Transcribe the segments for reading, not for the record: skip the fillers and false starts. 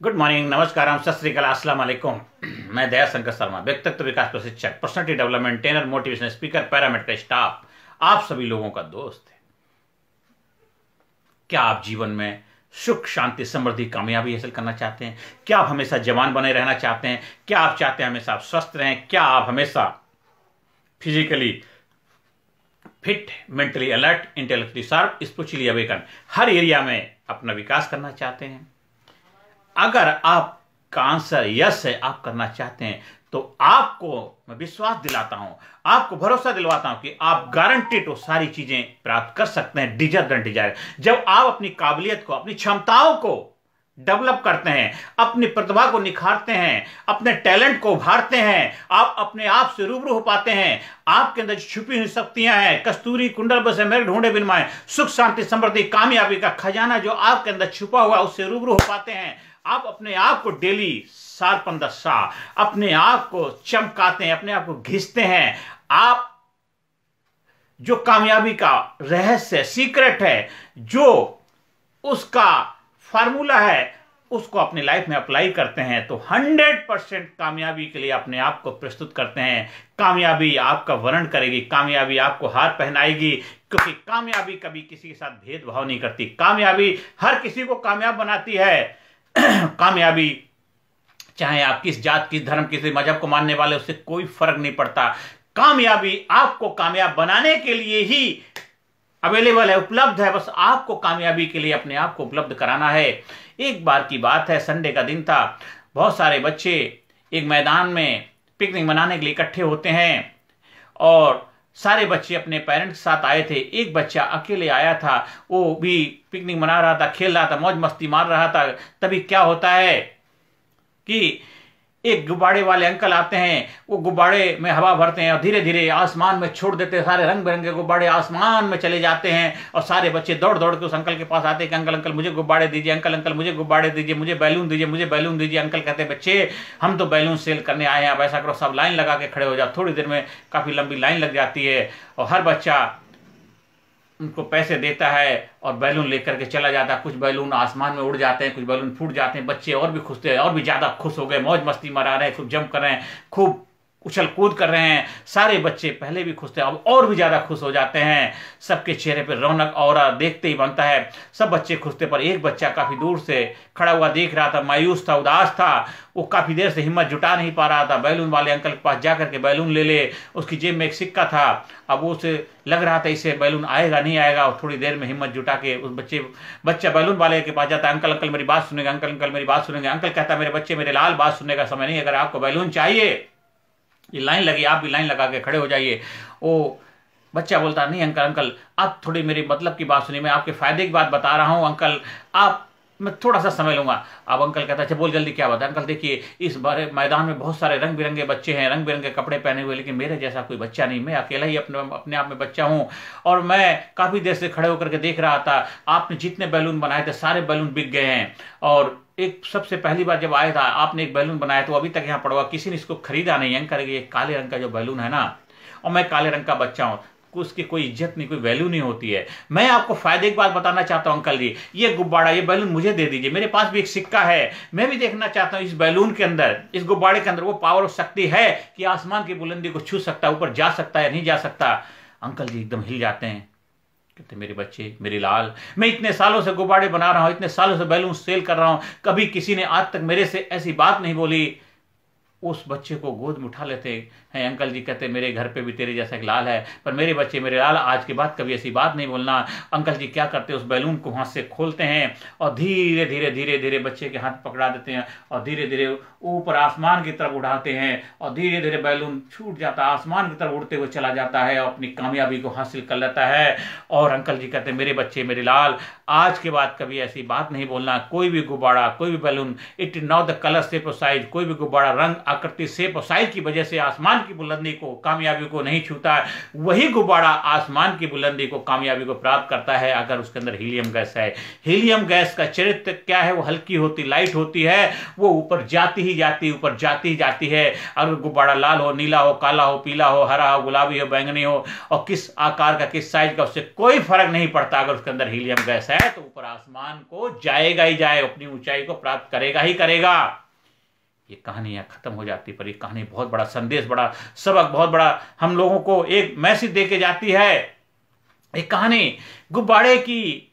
Good morning, नमस्कार, सत श्री अकाल, अस्सलाम वालेकुम। मैं दया शंकर शर्मा, व्यक्तित्व विकास प्रशिक्षक, personality development trainer, motivational speaker, paramedical staff, आप सभी लोगों का दोस्त है। क्या आप जीवन में सुख, शांति, समृद्धि, कामयाबी हासिल करना चाहते हैं? क्या आप हमेशा जवान बने रहना चाहते हैं? क्या आप चाहते हैं हमेशा आप स्वस्थ रहें? क्या आप हमेशा physically fit, mentally alert, intellectually sharp, spiritually awaken, हर एरिया में अपना विकास करना चाहते हैं? अगर आपका आंसर यस है, आप करना चाहते हैं, तो आपको मैं विश्वास दिलाता हूं, आपको भरोसा दिलवाता हूं कि आप गारंटीड वो सारी चीजें प्राप्त कर सकते हैं, डिजायर देन डिजायर। जब आप अपनी काबिलियत को, अपनी क्षमताओं को डेवलप करते हैं, अपनी प्रतिभा को निखारते हैं, अपने टैलेंट को उभारते हैं, आप अपने आप से रूबरू हो पाते हैं। आपके अंदर छुपी हुई शक्तियां हैं, कस्तूरी कुंडल बसे मेरे ढूंढे बिन माए, सुख, शांति, समृद्धि, कामयाबी का खजाना जो आपके अंदर छुपा हुआ, उससे रूबरू हो पाते हैं। आप अपने आप को डेली शार्पन द शा, अपने आप को चमकाते हैं, अपने आप को घिसते हैं। आप जो कामयाबी का रहस्य, सीक्रेट है, जो उसका फार्मूला है, उसको अपनी लाइफ में अप्लाई करते हैं, तो 100% कामयाबी के लिए अपने आप को प्रस्तुत करते हैं। कामयाबी आपका वर्ण करेगी, कामयाबी आपको हार पहनाएगी, क्योंकि कामयाबी कभी किसी के साथ भेदभाव नहीं करती। कामयाबी हर किसी को कामयाब बनाती है। कामयाबी चाहे आप किस जात, किस धर्म, किसी मजहब को मानने वाले, उससे कोई फर्क नहीं पड़ता। कामयाबी आपको कामयाब बनाने के लिए ही अवेलेबल है, उपलब्ध है। बस आपको कामयाबी के लिए अपने आप को उपलब्ध कराना है। एक बार की बात है, संडे का दिन था, बहुत सारे बच्चे एक मैदान में पिकनिक मनाने के लिए इकट्ठे होते हैं और सारे बच्चे अपने पेरेंट्स के साथ आए थे। एक बच्चा अकेले आया था, वो भी पिकनिक मना रहा था, खेल रहा था, मौज मस्ती मार रहा था। तभी क्या होता है कि एक गुब्बारे वाले अंकल आते हैं, वो गुब्बारे में हवा भरते हैं और धीरे धीरे आसमान में छोड़ देते हैं। सारे रंग बिरंगे गुब्बारे आसमान में चले जाते हैं और सारे बच्चे दौड़ दौड़ के उस अंकल के पास आते हैं कि अंकल अंकल मुझे गुब्बारे दीजिए, अंकल अंकल मुझे गुब्बारे दीजिए, मुझे बैलून दीजिए, मुझे बैलून दीजिए। अंकल कहते हैं बच्चे हम तो बैलून सेल करने आए हैं, अब ऐसा करो सब लाइन लगा के खड़े हो जाओ। थोड़ी देर में काफी लंबी लाइन लग जाती है और हर बच्चा उनको पैसे देता है और बैलून लेकर के चला जाता है। कुछ बैलून आसमान में उड़ जाते हैं, कुछ बैलून फूट जाते हैं। बच्चे और भी खुश थे, और भी ज्यादा खुश हो गए, मौज मस्ती मना रहे हैं, खूब जंप कर रहे हैं, खूब उछल कूद कर रहे हैं। सारे बच्चे पहले भी खुश थे, अब और भी ज्यादा खुश हो जाते हैं। सबके चेहरे पे रौनक और देखते ही बनता है। सब बच्चे खुश थे, पर एक बच्चा काफी दूर से खड़ा हुआ देख रहा था, मायूस था, उदास था। वो काफी देर से हिम्मत जुटा नहीं पा रहा था। बैलून वाले अंकल के पास जाकर के बैलून ले ले, उसकी जेब में एक सिक्का था। अब वो उसे लग रहा था इसे बैलून आएगा नहीं आएगा, और थोड़ी देर में हिम्मत जुटा के उस बच्चा बैलून वाले के पास जाता है। अंकल अंकल मेरी बात सुनेंगे, अंकल अंकल मेरी बात सुनेंगे। अंकल कहता है मेरे बच्चे मेरे लाल, बात सुनने का समय नहीं, अगर आपको बैलून चाहिए, ये लाइन लगी, आप भी लाइन लगा के खड़े हो जाइए। वो बच्चा बोलता नहीं अंकल अंकल आप थोड़ी मेरी मतलब की बात सुनिए, मैं आपके फायदे की बात बता रहा हूं अंकल, आप मैं थोड़ा सा समय लूंगा। अब अंकल कहता है अच्छा बोल जल्दी क्या बात है। अंकल देखिए इस बार मैदान में बहुत सारे रंग बिरंगे बच्चे हैं, रंग बिरंगे कपड़े पहने हुए, लेकिन मेरे जैसा कोई बच्चा नहीं, मैं अकेला ही अपने आप में बच्चा हूं। और मैं काफी देर से खड़े होकर के देख रहा था, आपने जितने बैलून बनाए थे सारे बैलून बिक गए हैं। और एक सबसे पहली बार जब आया था आपने एक बैलून बनाया तो अभी तक यहाँ पड़ा हुआ, किसी ने इसको खरीदा नहीं। अंकल ये काले रंग का जो बैलून है ना, और मैं काले रंग का बच्चा हूँ, उसकी कोई इज्जत नहीं, कोई वैल्यू नहीं होती है। मैं आपको फायदे की बात बताना चाहता हूं अंकल जी, ये गुब्बारा, ये बैलून मुझे दे दीजिए, मेरे पास भी एक सिक्का है, मैं भी देखना चाहता हूं इस बैलून के अंदर, इस गुब्बारे के अंदर वो पावर और शक्ति है कि आसमान की बुलंदी को छू सकता है, ऊपर जा सकता है, नहीं जा सकता। अंकल जी एकदम हिल जाते हैं, कहते मेरे बच्चे मेरे लाल, मैं इतने सालों से गुब्बारे बना रहा हूं, इतने सालों से बैलून सेल कर रहा हूं, कभी किसी ने आज तक मेरे से ऐसी बात नहीं बोली। उस बच्चे को गोद में उठा लेते हैं अंकल जी, कहते मेरे घर पे भी तेरे जैसा एक लाल है, पर मेरे बच्चे मेरे लाल, आज के बाद कभी ऐसी बात नहीं बोलना। अंकल जी क्या करते, उस बैलून को हाथ से खोलते हैं और धीरे धीरे धीरे धीरे बच्चे के हाथ पकड़ा देते हैं और धीरे धीरे ऊपर आसमान की तरफ उड़ाते हैं और धीरे धीरे बैलून छूट जाता है, आसमान की तरफ उड़ते हुए चला जाता है और अपनी कामयाबी को हासिल कर लेता है। और अंकल जी कहते मेरे बच्चे मेरे लाल, आज के बाद कभी ऐसी बात नहीं बोलना, कोई भी गुब्बारा, कोई भी balloon, it not the colour shape और साइज, कोई भी गुब्बारा रंग आकृति शेप और साइज की वजह से आसमान की बुलंदी को, कामयाबी को नहीं छूता, वही गुब्बारा आसमान की बुलंदी को, कामयाबी को प्राप्त करता है अगर उसके अंदर हीलियम गैस है। हीलियम गैस का चरित्र क्या है? वो हल्की होती, लाइट होती है, वो ऊपर जाती ही जाती, ऊपर जाती ही जाती है। अगर गुब्बारा लाल हो, नीला हो, काला हो, पीला हो, हरा हो, गुलाबी हो, बैंगनी हो और किस आकार का, किस साइज का, उससे कोई फर्क नहीं पड़ता। अगर उसके अंदर हीलियम गैस है तो ऊपर आसमान को जाएगा ही जाएगा, अपनी ऊंचाई को प्राप्त करेगा ही करेगा। ये कहानी यहाँ खत्म हो जाती, पर ये कहानी बहुत बड़ा संदेश, बड़ा सबक, बहुत बड़ा हम लोगों को एक मैसेज दे के जाती है। एक कहानी गुब्बारे की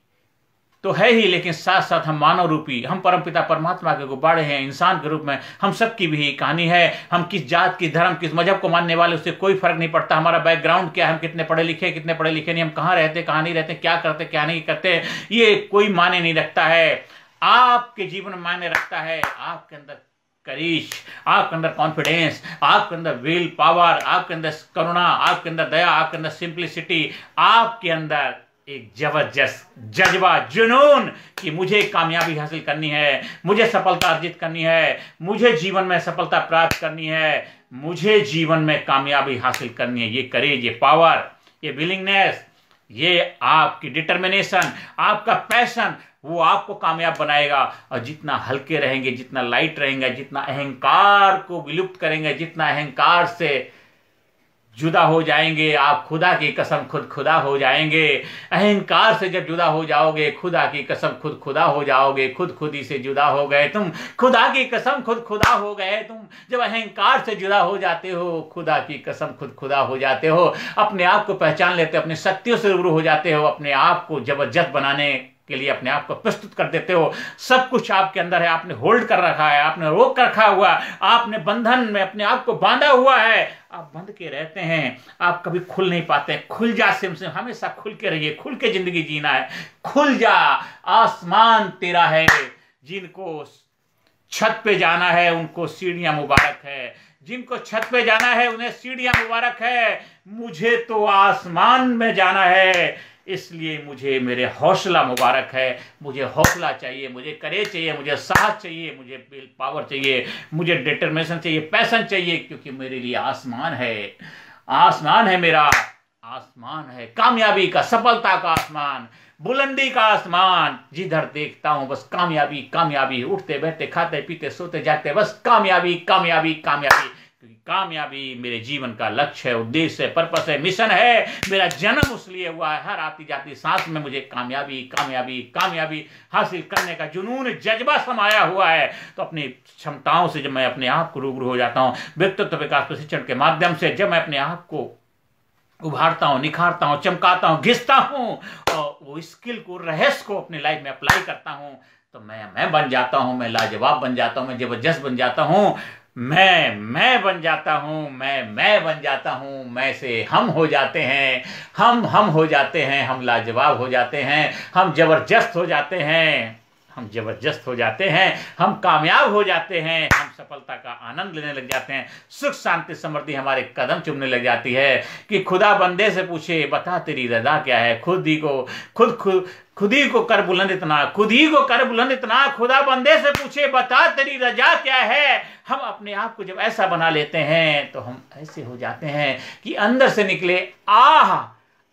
तो है ही, लेकिन साथ साथ हम मानव रूपी, हम परमपिता परमात्मा के गुब्बारे हैं, इंसान के रूप में हम सबकी भी कहानी है। हम किस जात, किस धर्म, किस मजहब को मानने वाले, उससे कोई फर्क नहीं पड़ता। हमारा बैकग्राउंड क्या है, हम कितने पढ़े लिखे, कितने पढ़े लिखे नहीं, हम कहाँ रहते, कहाँ नहीं रहते, क्या करते, क्या नहीं करते, ये कोई मायने नहीं रखता है। आपके जीवन में मायने रखता है आपके अंदर करीश, आपके अंदर कॉन्फिडेंस, आपके अंदर विल पावर, आपके अंदर करुणा, आपके अंदर दया, आपके अंदर सिंप्लिसिटी, आपके अंदर एक जबरदस्त जज्बा, जुनून कि मुझे कामयाबी हासिल करनी है, मुझे सफलता अर्जित करनी है, मुझे जीवन में सफलता प्राप्त करनी है, मुझे जीवन में कामयाबी हासिल करनी है। ये करेज, ये पावर, ये विलिंगनेस, ये आपकी डिटर्मिनेशन, आपका पैशन, वो आपको कामयाब बनाएगा। और जितना हल्के रहेंगे, जितना लाइट रहेंगे, जितना अहंकार को विलुप्त करेंगे, जितना अहंकार से जुदा हो जाएंगे, आप खुदा की कसम खुद खुदा हो जाएंगे। अहंकार से जब जुदा हो जाओगे, खुदा की कसम खुद खुदा हो जाओगे। खुद खुदी से जुदा हो गए तुम, खुदा की कसम खुद खुदा हो गए तुम। जब अहंकार से जुदा हो जाते हो, खुदा की कसम खुद खुदा हो जाते हो। अपने आप को पहचान लेते हो, अपनी शक्तियों से रूबरू हो जाते हो, अपने आप को जबरदस्त बनाने के लिए अपने आप को प्रस्तुत कर देते हो। सब कुछ आपके अंदर है, आपने होल्ड कर रखा है, आपने रोक कर रखा हुआ, आपने बंधन में अपने आप को बांधा हुआ है, आप बंध के रहते हैं, आप कभी खुल नहीं पाते। खुल जा सिम, हमेशा खुल के रहिए, खुल के जिंदगी जीना है। खुल जा, आसमान तेरा है। जिनको छत पे जाना है उनको सीढ़ियां मुबारक है, जिनको छत पे जाना है उन्हें सीढ़ियां मुबारक है। मुझे तो आसमान में जाना है, इसलिए मुझे मेरे हौसला मुबारक है। मुझे हौसला चाहिए, मुझे करेज चाहिए, मुझे साहस चाहिए, मुझे विल पावर चाहिए, मुझे डिटर्मिनेशन चाहिए, पैशन चाहिए, क्योंकि मेरे लिए आसमान है। आसमान है मेरा, आसमान है कामयाबी का, सफलता का आसमान, बुलंदी का आसमान। जिधर देखता हूं बस कामयाबी, कामयाबी, उठते बैठते खाते पीते सोते जागते बस कामयाबी, कामयाबी, कामयाबी। क्योंकि कामयाबी मेरे जीवन का लक्ष्य है, उद्देश्य है, पर्पस है, मिशन है। मेरा जन्म उसलिए हुआ है, हर आती जाती सांस में मुझे कामयाबी, कामयाबी, कामयाबी हासिल करने का जुनून, जज्बा समाया हुआ है। तो अपनी क्षमताओं से जब मैं अपने आप को रूबरू हो जाता हूं, व्यक्तित्व विकास प्रशिक्षण के माध्यम से जब मैं अपने आप को उभारता हूं, निखारता हूं, चमकाता हूं, घिसता हूं और वो स्किल को, रहस्य को अपनी लाइफ में अप्लाई करता हूं, तो मैं बन जाता हूं, मैं लाजवाब बन जाता हूं, मैं जबरदस्त बन जाता हूं, मैं बन जाता हूं, मैं बन जाता हूं। मैं से हम हो जाते हैं, हम हो जाते हैं, हम लाजवाब हो जाते हैं, हम जबरदस्त हो जाते हैं, हम जबरदस्त हो जाते हैं, हम कामयाब हो जाते हैं, हम सफलता का आनंद लेने लग जाते हैं। सुख शांति समृद्धि हमारे कदम चूमने लग जाती है कि खुदा बंदे से पूछे बता तेरी रजा क्या है। खुद ही को कर बुलंद इतना, खुद ही को कर बुलंद इतना, खुदा बंदे से पूछे बता तेरी रजा क्या है। हम अपने आप को जब ऐसा बना लेते हैं तो हम ऐसे हो जाते हैं कि अंदर से निकले आह,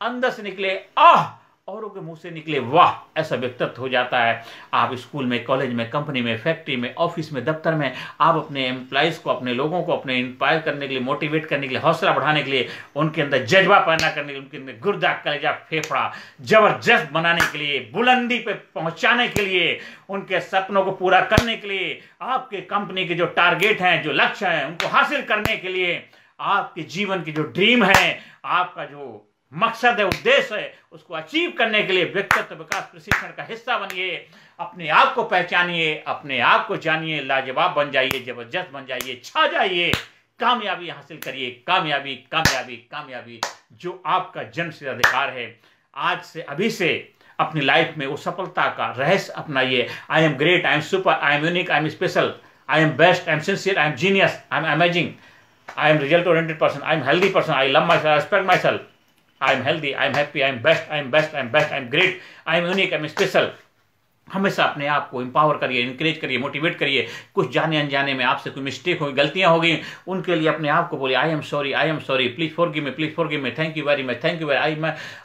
अंदर से निकले आह, औरों के मुंह से निकले वाह, ऐसा व्यक्तित्व हो जाता है। आप स्कूल में, कॉलेज में, कंपनी में, फैक्ट्री में, ऑफिस में, दफ्तर में, आप अपने एम्प्लॉइज को, अपने लोगों को अपने इंस्पायर करने के लिए, मोटिवेट करने के लिए, हौसला बढ़ाने के लिए, उनके अंदर जज्बा पैदा करने के लिए, उनके अंदर गुर्दा, कलेजा, फेफड़ा जबरदस्त बनाने के लिए, बुलंदी पे पहुंचाने के लिए, उनके सपनों को पूरा करने के लिए, आपके कंपनी के जो टारगेट हैं, जो लक्ष्य हैं, उनको हासिल करने के लिए, आपके जीवन की जो ड्रीम है, आपका जो मकसद है, उद्देश्य है, उसको अचीव करने के लिए व्यक्तित्व विकास प्रशिक्षण का हिस्सा बनिए। अपने आप को पहचानिए, अपने आप को जानिए, लाजवाब बन जाइए, जबरदस्त बन जाइए, छा जाइए, कामयाबी हासिल करिए। कामयाबी, कामयाबी, कामयाबी जो आपका जन्मसिद्ध अधिकार है। आज से, अभी से अपनी लाइफ में वो सफलता का रहस्य अपनाइए। I am great, I am super, I am unique, I am special, I am best, I am sincere, I am genius, I am amazing, I am result oriented person, I am healthy person, I love myself, I respect myself, I am healthy, I am happy, I am best, I am best, I am best, I am great, I am unique, I am special. हमेशा अपने आप को empower करिए, encourage करिए, motivate करिए। कुछ जाने अनजाने में आपसे कोई मिस्टेक हो गई, गलतियां हो गई, उनके लिए अपने आप को बोलिए I am sorry, please forgive me, thank you very much, thank you very,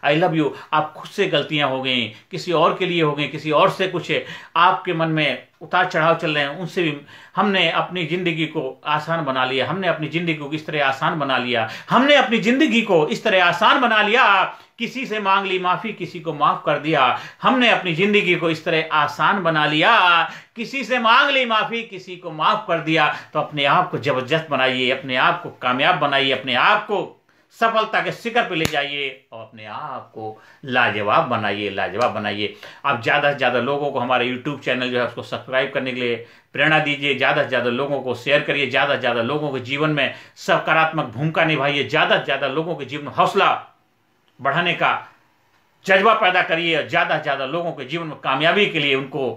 I love you. आप खुद से गलतियां हो गई, किसी और के लिए हो गई, किसी और से कुछ आपके मन में उतार चढ़ाव चल रहे हैं, उनसे भी हमने अपनी जिंदगी को आसान बना लिया, हमने अपनी जिंदगी को इस तरह आसान बना लिया, हमने अपनी जिंदगी को इस तरह आसान बना लिया, किसी से मांग ली माफी, किसी को माफ कर दिया। हमने अपनी जिंदगी को इस तरह आसान बना लिया, किसी से मांग ली माफी, किसी को माफ कर दिया। तो अपने आप को जबरदस्त बनाइए, अपने आप को कामयाब बनाइए, अपने आप को सफलता के शिखर पे ले जाइए और अपने आप को लाजवाब बनाइए। आप ज़्यादा से ज़्यादा लोगों को हमारे YouTube चैनल जो है उसको सब्सक्राइब करने के लिए प्रेरणा दीजिए, ज़्यादा से ज़्यादा लोगों को शेयर करिए, ज़्यादा से ज़्यादा लोगों के जीवन में सकारात्मक भूमिका निभाइए, ज़्यादा से ज़्यादा लोगों के जीवन में हौसला बढ़ाने का जज्बा पैदा करिए, ज़्यादा से ज़्यादा लोगों के जीवन में कामयाबी के लिए उनको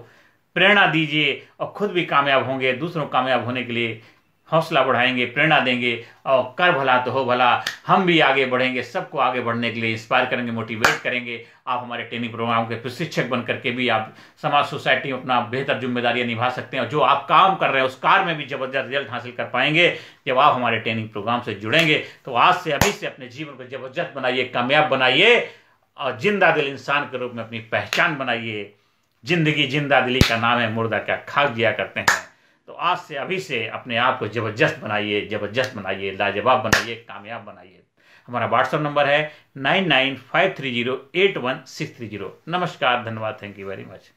प्रेरणा दीजिए और खुद भी कामयाब होंगे, दूसरों को कामयाब होने के लिए हौसला बढ़ाएंगे, प्रेरणा देंगे और कर भला तो हो भला। हम भी आगे बढ़ेंगे, सबको आगे बढ़ने के लिए इंस्पायर करेंगे, मोटिवेट करेंगे। आप हमारे ट्रेनिंग प्रोग्राम के प्रशिक्षक बन करके भी आप समाज सोसाइटी में अपना बेहतर जिम्मेदारियां निभा सकते हैं और जो आप काम कर रहे हैं उस कार्य में भी जबरदस्त रिजल्ट हासिल कर पाएंगे जब आप हमारे ट्रेनिंग प्रोग्राम से जुड़ेंगे। तो आज से अभी से अपने जीवन को जबरदस्त बनाइए, कामयाब बनाइए और जिंदा दिल इंसान के रूप में अपनी पहचान बनाइए। जिंदगी जिंदा दिली का नाम है, मुर्दा क्या खाक दिया करते हैं। तो आज से अभी से अपने आप को जबरदस्त बनाइए, लाजवाब बनाइए, कामयाब बनाइए। हमारा व्हाट्सएप नंबर है 9953081630। नमस्कार, धन्यवाद, थैंक यू वेरी मच।